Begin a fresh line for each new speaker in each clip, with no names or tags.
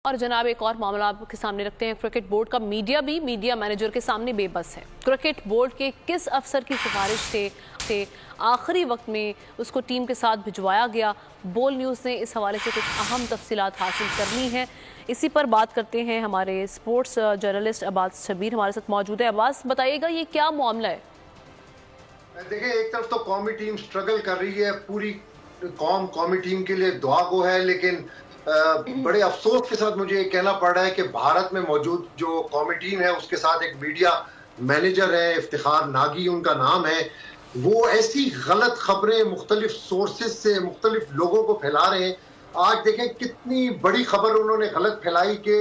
और जनाब एक और मामला आपके सामने रखते हैं। क्रिकेट बोर्ड का मीडिया भी मीडिया मैनेजर के सामने बेबस है। क्रिकेट बोर्ड के किस अफसर की सिफारिश से आखिरी वक्त में उसको टीम के साथ भिजवाया गया, बोल न्यूज़ ने इस हवाले से कुछ अहम तफसीलात हासिल करनी है। इसी पर बात करते हैं। हमारे स्पोर्ट्स जर्नलिस्ट अब्बास शबीर हमारे साथ मौजूद है। अब्बास, बताइएगा ये क्या मामला है?
देखिए, एक तरफ तो कौमी टीम स्ट्रगल कर रही है, पूरी कौमी टीम के लिए दुआ गो है, लेकिन बड़े अफसोस के साथ मुझे ये कहना पड़ रहा है कि भारत में मौजूद जो कौमी टीम है उसके साथ एक मीडिया मैनेजर है, इफ्तिखार नागी उनका नाम है, वो ऐसी गलत खबरें मुख्तलिफ सोर्सेज से मुख्तलिफ लोगों को फैला रहे हैं। आज देखें कितनी बड़ी खबर उन्होंने गलत फैलाई कि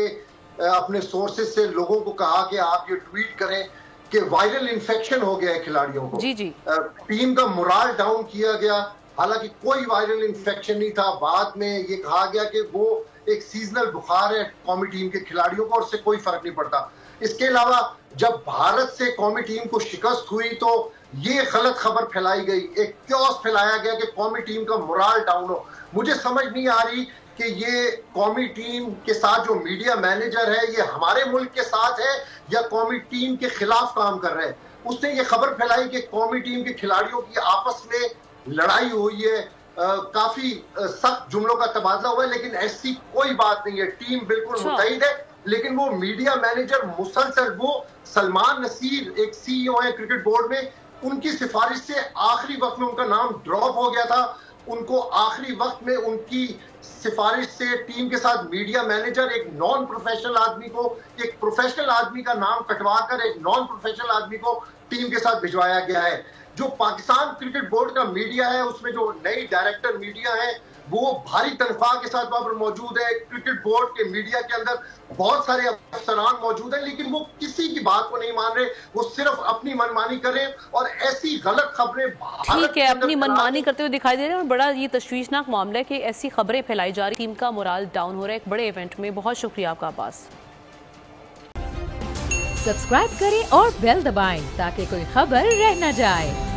अपने सोर्सेज से लोगों को कहा कि आप ये ट्वीट करें कि वायरल इन्फेक्शन हो गया है खिलाड़ियों को।
जी।
टीम का मोराल डाउन किया गया, हालांकि कोई वायरल इन्फेक्शन नहीं था। बाद में ये कहा गया कि वो एक सीजनल बुखार है कौमी टीम के खिलाड़ियों को और उससे कोई फर्क नहीं पड़ता। इसके अलावा जब भारत से कौमी टीम को शिकस्त हुई तो ये गलत खबर फैलाई गई, एक क्योस फैलाया गया कि कौमी टीम का मोराल डाउन हो। मुझे समझ नहीं आ रही कि ये कौमी टीम के साथ जो मीडिया मैनेजर है ये हमारे मुल्क के साथ है या कौमी टीम के खिलाफ काम कर रहे हैं। उसने ये खबर फैलाई कि कौमी टीम के खिलाड़ियों की आपस में लड़ाई हुई है, काफी सख्त जुमलों का तबादला हुआ है, लेकिन ऐसी कोई बात नहीं है। टीम बिल्कुल मुतहिद है, लेकिन वो मीडिया मैनेजर मुसलसल, वो सलमान नसीर एक सीईओ है क्रिकेट बोर्ड में, उनकी सिफारिश से आखिरी वक्त में उनका नाम ड्रॉप हो गया था। उनको आखिरी वक्त में उनकी सिफारिश से टीम के साथ मीडिया मैनेजर एक नॉन प्रोफेशनल आदमी को, एक प्रोफेशनल आदमी का नाम कटवाकर एक नॉन प्रोफेशनल आदमी को टीम के साथ भिजवाया गया है। जो पाकिस्तान क्रिकेट बोर्ड का मीडिया है उसमें जो नई डायरेक्टर मीडिया है वो भारी तनख्वाह के साथ वहां पर मौजूद है। क्रिकेट बोर्ड के मीडिया के अंदर बहुत सारे अफसरान मौजूद हैं, लेकिन वो किसी की बात को नहीं मान रहे, वो सिर्फ अपनी मनमानी करें और ऐसी गलत खबरें
ठीक है अपनी मनमानी करते हुए दिखाई दे रहे हैं। और बड़ा ये तशवीशनाक मामला है कि ऐसी खबरें फैलाई जा रही, टीम का मोराल डाउन हो रहा है एक बड़े इवेंट में। बहुत शुक्रिया आपका अब्बास।
सब्सक्राइब करें और बेल दबाएं ताकि कोई खबर रह न जाए।